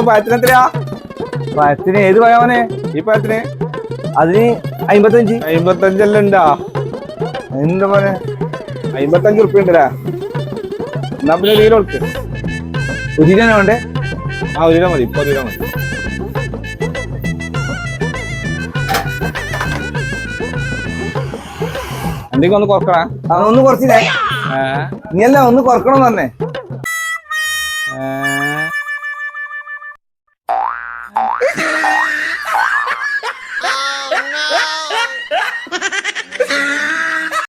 പഴത്തിനെത്രയാ? പഴത്തിന് ഏത് പഴമാണ് ഈ പഴത്തിന്? അതിന് 55. 55 ഉണ്ടാ? എന്താ പറയാ 55 ഉറുപ്പ്യ ഉണ്ടല്ലേ? എന്നാ പിന്നെ 1 കിലോ കൊടുക്ക്. 1 കിലോ വേണ്ടേ? ആ 1 കിലോ മതി, ഇപ്പൊ 1 കിലോ മതി. എന്തെങ്കിലും ഒന്ന് കുറക്കണേ. ഒന്ന് കുറച്ചില്ലേ? നീ അല്ല ഒന്ന് കുറക്കണം തന്നെ.